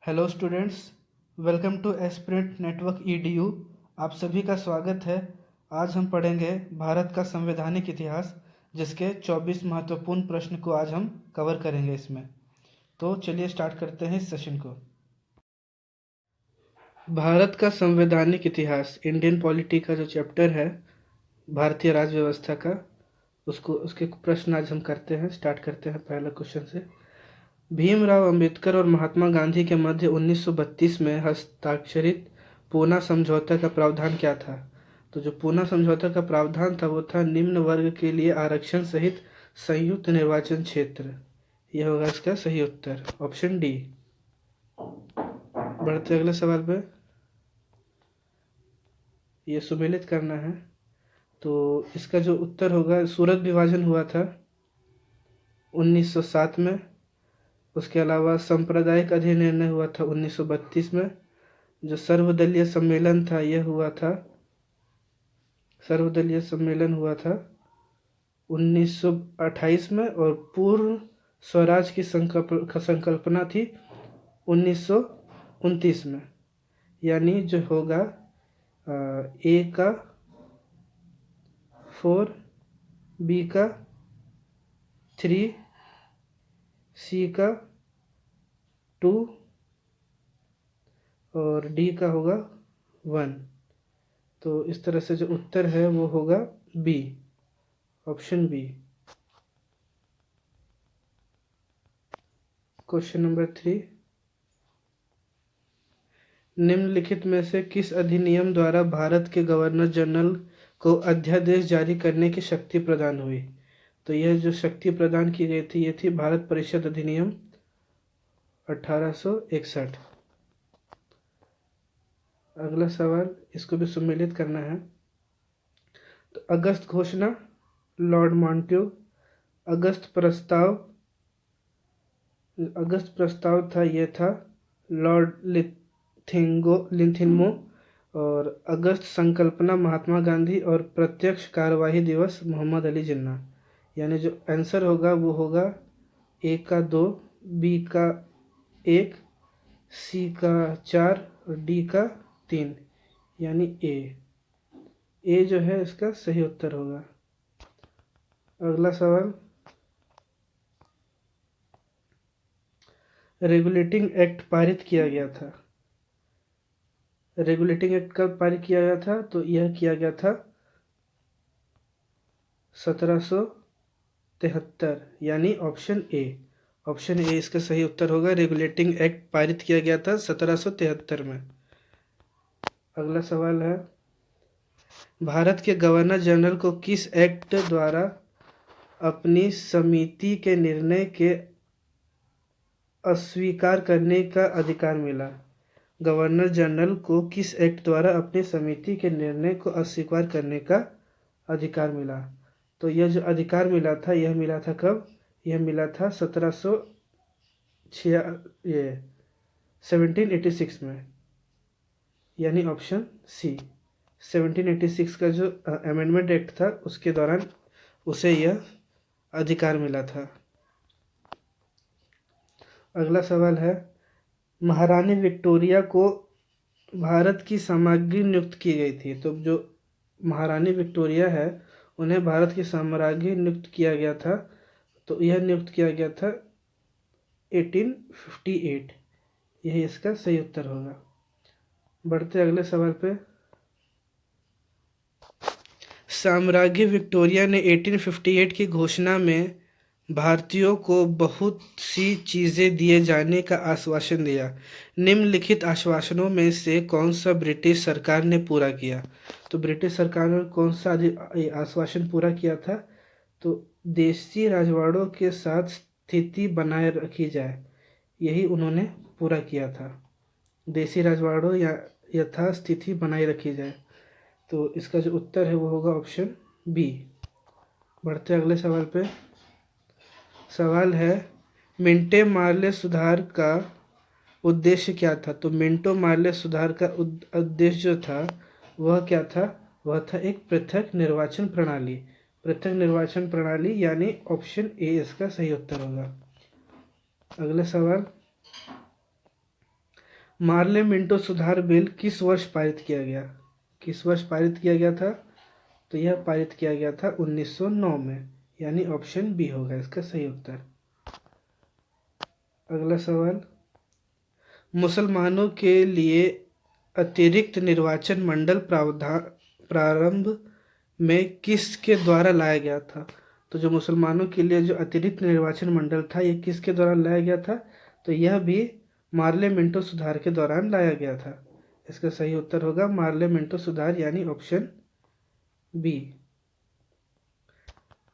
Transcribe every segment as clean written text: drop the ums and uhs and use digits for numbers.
Hello students, welcome to aspirant network EDU. आप सभी का स्वागत है। आज हम पढ़ेंगे भारत का संवैधानिक इतिहास, जिसके 24 महत्वपूर्ण प्रश्न को आज हम कवर करेंगे इसमें। तो चलिए स्टार्ट करते हैं इस सेशन को। भारत का संवैधानिक इतिहास, इंडियन पॉलिटी का जो चैप्टर है भारतीय राज्य व्यवस्था का, उसके प्रश्न आज हम करते हैं। स्टार्ट करते हैं पहला क्वेश्चन से। भीमराव अंबेडकर और महात्मा गांधी के मध्य 1932 में हस्ताक्षरित पूना समझौता का प्रावधान क्या था? तो जो पूना समझौता का प्रावधान था वो था निम्न वर्ग के लिए आरक्षण सहित संयुक्त निर्वाचन क्षेत्र। यह होगा इसका सही उत्तर, ऑप्शन डी। बढ़ते अगले सवाल पे। ये सुमेलित करना है, तो इसका जो उत्तर होगा, सूरत विभाजन हुआ था 1907 में। उसके अलावा सांप्रदायिक अधिनिर्णय हुआ था 1932 में। जो सर्वदलीय सम्मेलन था यह हुआ था, सर्वदलीय सम्मेलन हुआ था 1928 में। और पूर्ण स्वराज की संकल्पना थी 1929 में। यानी जो होगा ए का 4, बी का 3, सी का 2 और डी का होगा 1। तो इस तरह से जो उत्तर है वो होगा B, option B. Question number 3। निम्नलिखित में से किस अधिनियम द्वारा भारत के गवर्नर जनरल को अध्यादेश जारी करने की शक्ति प्रदान हुई? तो यह जो शक्ति प्रदान की गई थी ये थी भारत परिषद अधिनियम 1861। अगला सवाल, इसको भी सुमेलित करना है। तो अगस्त घोषणा, लॉर्ड मॉन्ट्यू, अगस्त प्रस्ताव था, ये था लॉर्ड लिथिंगो। और अगस्त संकल्पना महात्मा गांधी। और प्रत्यक्ष कार्यवाही दिवस मोहम्मद अली जिन्ना। यानी जो आंसर होगा वो होगा ए का 2, बी का 1, सी का 4 और डी का 3, यानी ए जो है इसका सही उत्तर होगा। अगला सवाल, रेगुलेटिंग एक्ट पारित किया गया था। रेगुलेटिंग एक्ट कब पारित किया गया था? तो यह किया गया था 1773, यानी ऑप्शन ए। ऑप्शन ए इसका सही उत्तर होगा। रेगुलेटिंग एक्ट पारित किया गया था 1773 में। अगला सवाल है, भारत के गवर्नर जनरल को किस एक्ट द्वारा अपनी समिति के निर्णय के अस्वीकार करने का अधिकार मिला? गवर्नर जनरल को किस एक्ट द्वारा अपनी समिति के निर्णय को अस्वीकार करने का अधिकार मिला? तो यह जो अधिकार मिला था यह मिला था कब? यह मिला था 1786 में, यानी ऑप्शन सी। 1786 का जो अमेंडमेंट एक्ट था उसके दौरान उसे यह अधिकार मिला था। अगला सवाल है, महारानी विक्टोरिया को भारत की सम्राज्ञी नियुक्त की गई थी। तो जो महारानी विक्टोरिया है उन्हें भारत की सम्राज्ञी नियुक्त किया गया था। तो यह नियुक्त किया गया था 1858। यही इसका सही उत्तर होगा। बढ़ते अगले सवाल पे। साम्राज्ञी विक्टोरिया ने 1858 की घोषणा में भारतीयों को बहुत सी चीज़ें दिए जाने का आश्वासन दिया। निम्नलिखित आश्वासनों में से कौन सा ब्रिटिश सरकार ने पूरा किया? तो ब्रिटिश सरकार ने कौन सा आश्वासन पूरा किया था? तो देशी राजवाड़ों के साथ स्थिति बनाए रखी जाए, यही उन्होंने पूरा किया था। देशी राजवाड़ों या यथास्थिति बनाए रखी जाए। तो इसका जो उत्तर है वो होगा ऑप्शन बी। बढ़ते अगले सवाल पे। सवाल है, मिंटो मार्ले सुधार का उद्देश्य क्या था? तो मिंटो मार्ले सुधार का उद्देश्य जो था वह क्या था? वह था एक पृथक निर्वाचन प्रणाली। पृथक निर्वाचन प्रणाली, यानी ऑप्शन ए इसका सही उत्तर होगा। अगला सवाल, मार्ले मिंटो सुधार बिल किस वर्ष पारित किया गया? किस वर्ष पारित किया गया था? तो यह पारित किया गया था 1909 में, यानी ऑप्शन बी होगा इसका सही उत्तर। अगला सवाल, मुसलमानों के लिए अतिरिक्त निर्वाचन मंडल प्रावधान प्रारंभ में किसके द्वारा लाया गया था? तो जो मुसलमानों के लिए जो अतिरिक्त निर्वाचन मंडल था, यह किसके द्वारा लाया गया था? तो यह भी मार्ले मिंटो सुधार के दौरान लाया गया था। इसका सही उत्तर होगा मार्ले मिंटो सुधार, यानी ऑप्शन बी।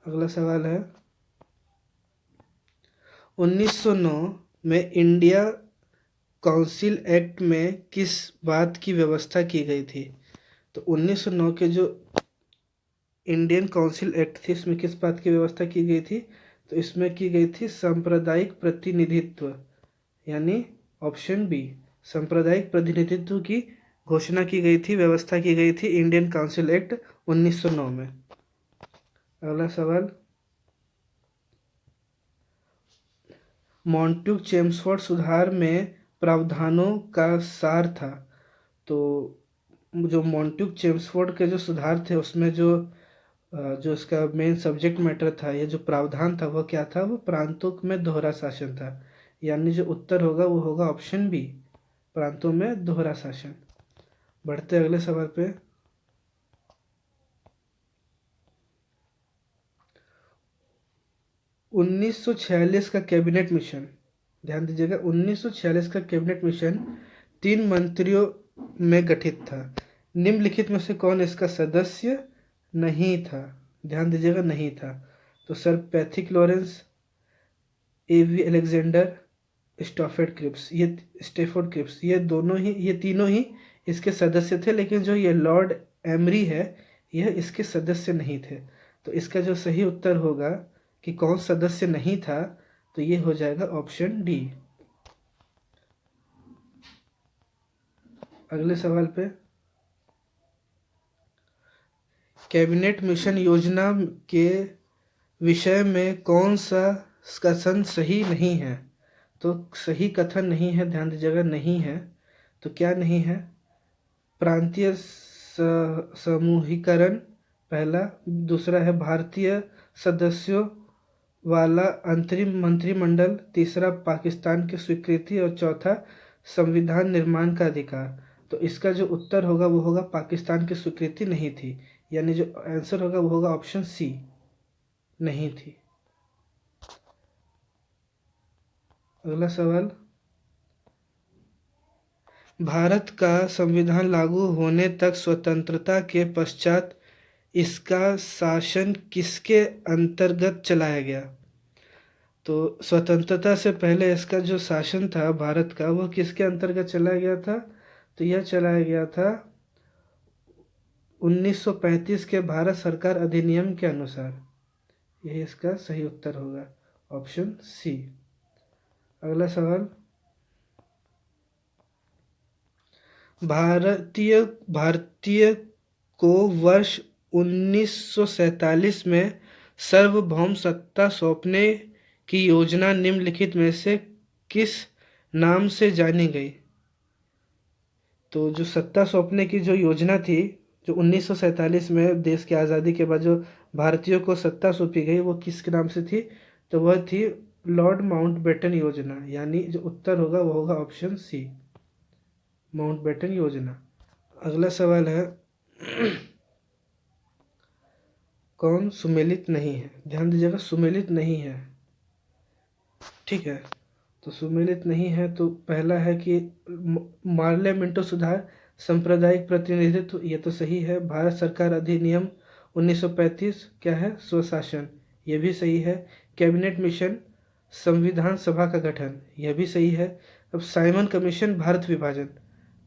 अगला सवाल है, 1909 में इंडिया काउंसिल एक्ट में किस बात की व्यवस्था की गई थी? तो 1909 के जो इंडियन काउंसिल एक्ट थी, इसमें किस बात की व्यवस्था की गई थी? तो इसमें की गई थी सांप्रदायिक प्रतिनिधित्व, यानी ऑप्शन बी, सांप्रदायिक प्रतिनिधित्व की घोषणा की गई थी, व्यवस्था की गई थी इंडियन काउंसिल एक्ट 1909 में। अगला सवाल, मॉन्टेग चेम्सफोर्ड सुधार में प्रावधानों का सार था। तो जो मॉन्टेग चेम्सफोर्ड के जो सुधार थे, उसमें जो इसका मेन सब्जेक्ट मैटर था, ये जो प्रावधान था वो क्या था? वो प्रांतों में दोहरा शासन था, यानी जो उत्तर होगा वो होगा ऑप्शन बी, प्रांतों में दोहरा शासन। बढ़ते अगले सवाल पे, 1946 का कैबिनेट मिशन, ध्यान दीजिएगा, 1946 का कैबिनेट मिशन 3 मंत्रियों में गठित था। निम्नलिखित में से कौन इसका सदस्य नहीं था? ध्यान दीजिएगा, नहीं था। तो सर पैथिक लॉरेंस, एवी अलेक्जेंडर, स्टेफोर्ड क्रिप्स, ये तीनों ही इसके सदस्य थे, लेकिन जो ये लॉर्ड एमरी है, यह इसके सदस्य नहीं थे। तो इसका जो सही उत्तर होगा कि कौन सदस्य नहीं था, तो ये हो जाएगा ऑप्शन डी। अगले सवाल पे, कैबिनेट मिशन योजना के विषय में कौन सा कथन सही नहीं है? तो सही कथन नहीं है, ध्यान दीजिएगा, नहीं है। तो क्या नहीं है? प्रांतीय समूहीकरण पहला, दूसरा है भारतीय सदस्यों वाला अंतरिम मंत्रिमंडल, तीसरा पाकिस्तान की स्वीकृति, और चौथा संविधान निर्माण का अधिकार। तो इसका जो उत्तर होगा वो होगा पाकिस्तान की स्वीकृति नहीं थी, यानी जो आंसर होगा वो होगा ऑप्शन सी, नहीं थी। अगला सवाल, भारत का संविधान लागू होने तक स्वतंत्रता के पश्चात इसका शासन किसके अंतर्गत चलाया गया? तो स्वतंत्रता से पहले इसका जो शासन था भारत का, वो किसके अंतर्गत चलाया गया था? तो यह चलाया गया था 1935 के भारत सरकार अधिनियम के अनुसार। यही इसका सही उत्तर होगा, ऑप्शन सी। अगला सवाल, भारतीय को वर्ष 1947 में सार्वभौम सत्ता सौंपने की योजना निम्नलिखित में से किस नाम से जानी गई? तो जो सत्ता सौंपने की जो योजना थी, जो 1947 में देश की आज़ादी के बाद जो भारतीयों को सत्ता सौंपी गई, वो किस नाम से थी? तो वह थी लॉर्ड माउंटबेटन योजना, यानी जो उत्तर होगा वो होगा ऑप्शन सी, माउंटबेटन योजना। अगला सवाल है, कौन सुमेलित नहीं है? ध्यान दीजिएगा, सुमेलित नहीं है, ठीक है। तो सुमेलित नहीं है, तो पहला है कि मार्ले मिंटो सुधार, सांप्रदायिक प्रतिनिधित्व, ये तो सही है। भारत सरकार अधिनियम 1935 क्या है? स्वशासन, ये भी सही है। कैबिनेट मिशन, संविधान सभा का गठन, यह भी सही है। अब साइमन कमीशन, भारत विभाजन,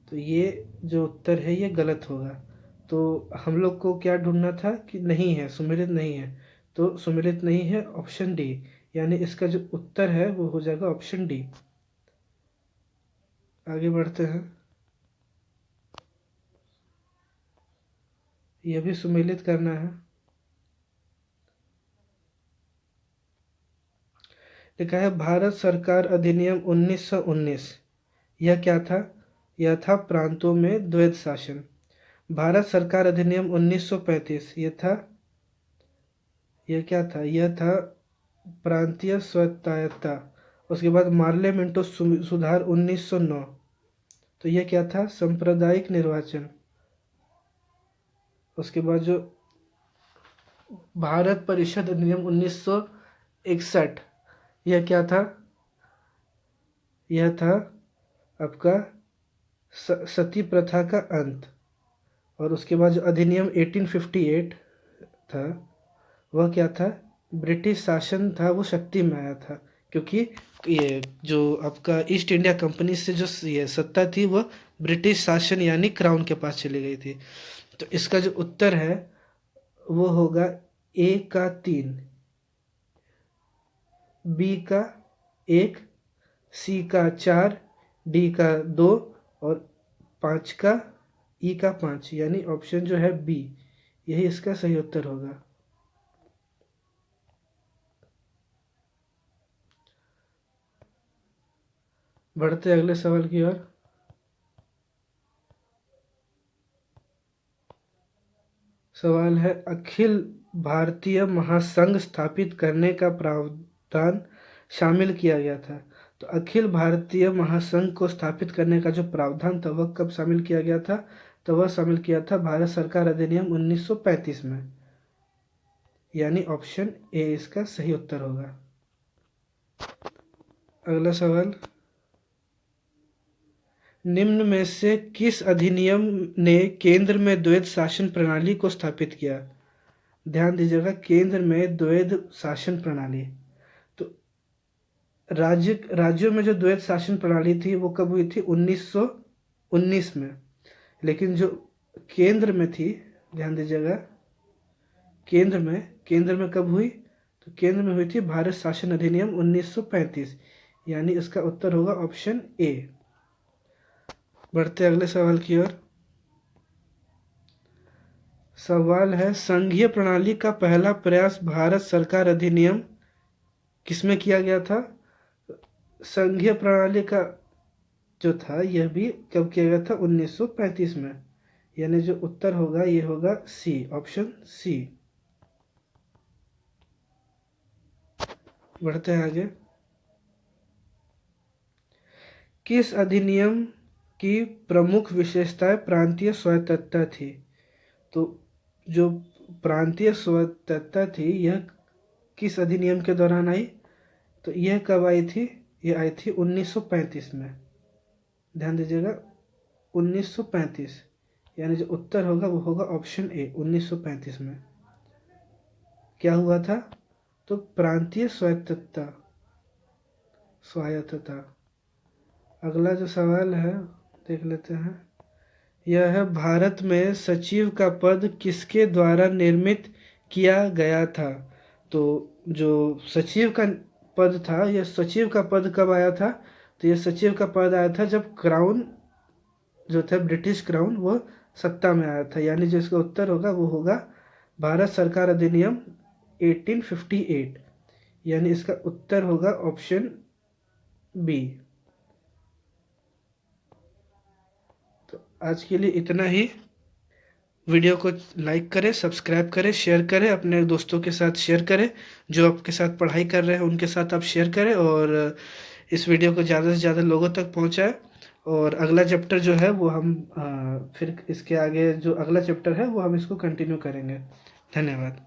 तो ये जो उत्तर है ये गलत होगा। तो हम लोग को क्या ढूंढना था कि नहीं है, सुमेलित नहीं है, तो सुमेलित नहीं है, ऑप्शन डी, यानी इसका जो उत्तर है वो हो जाएगा ऑप्शन डी। आगे बढ़ते हैं, यह भी सुमेलित करना है। लिखा है भारत सरकार अधिनियम 1919, यह क्या था? यह था प्रांतों में द्वैध शासन। भारत सरकार अधिनियम 1935, यह क्या था? यह था प्रांतीय स्वायत्तता। उसके बाद पार्लियामेंटो सुधार 1909, तो यह क्या था? सांप्रदायिक निर्वाचन। उसके बाद जो भारत परिषद अधिनियम 1961, यह क्या था? यह था आपका सती प्रथा का अंत। और उसके बाद जो अधिनियम 1858 था, वह क्या था? ब्रिटिश शासन था, वो शक्ति में आया था, क्योंकि ये जो आपका ईस्ट इंडिया कंपनी से जो ये सत्ता थी, वह ब्रिटिश शासन यानी क्राउन के पास चली गई थी। तो इसका जो उत्तर है वो होगा ए का 3, बी का 1, सी का 4, डी का 2 और 5 का ई का 5, यानी ऑप्शन जो है बी, यही इसका सही उत्तर होगा। बढ़ते अगले सवाल की ओर। सवाल है, अखिल भारतीय महासंघ स्थापित करने का प्रावधान शामिल किया गया था। तो अखिल भारतीय महासंघ को स्थापित करने का जो प्रावधान था, वह कब शामिल किया गया था? तो वह शामिल किया था भारत सरकार अधिनियम 1935 में, यानी ऑप्शन ए इसका सही उत्तर होगा। अगला सवाल, निम्न में से किस अधिनियम ने केंद्र में द्वैध शासन प्रणाली को स्थापित किया? ध्यान दीजिएगा, केंद्र में द्वैध शासन प्रणाली। तो राज्यों में जो द्वैध शासन प्रणाली थी, वो कब हुई थी? 1919 में। लेकिन जो केंद्र में थी, ध्यान दीजिएगा, केंद्र में कब हुई? तो केंद्र में हुई थी भारत शासन अधिनियम 1935, यानी इसका उत्तर होगा ऑप्शन ए। बढ़ते अगले सवाल की ओर। सवाल है, संघीय प्रणाली का पहला प्रयास भारत सरकार अधिनियम किसमें किया गया था? संघीय प्रणाली का जो था, यह भी कब किया गया था? 1935 में, यानी जो उत्तर होगा ये होगा सी, ऑप्शन सी। बढ़ते हैं आगे। किस अधिनियम की प्रमुख विशेषताएं प्रांतीय स्वायत्तता थी? तो जो प्रांतीय स्वायत्तता थी, यह किस अधिनियम के दौरान आई? तो यह कब आई थी? यह आई थी 1935 में। ध्यान दीजिएगा, 1935, यानी जो उत्तर होगा वो होगा ऑप्शन ए, 1935 में क्या हुआ था? तो प्रांतीय स्वायत्तता। अगला जो सवाल है देख लेते हैं। यह है, भारत में सचिव का पद किसके द्वारा निर्मित किया गया था? तो जो सचिव का पद था, यह सचिव का पद कब आया था? तो यह सचिव का पद आया था जब क्राउन जो था, ब्रिटिश क्राउन, वो सत्ता में आया था, यानी जो इसका उत्तर होगा वो होगा भारत सरकार अधिनियम 1858, यानी इसका उत्तर होगा ऑप्शन बी। तो आज के लिए इतना ही। वीडियो को लाइक करें, सब्सक्राइब करें, शेयर करें, अपने दोस्तों के साथ शेयर करें, जो आपके साथ पढ़ाई कर रहे हैं उनके साथ आप शेयर करें, और इस वीडियो को ज़्यादा से ज़्यादा लोगों तक पहुंचाएं। और अगला चैप्टर जो है वो हम फिर इसके आगे जो अगला चैप्टर है वो हम इसको कंटिन्यू करेंगे। धन्यवाद।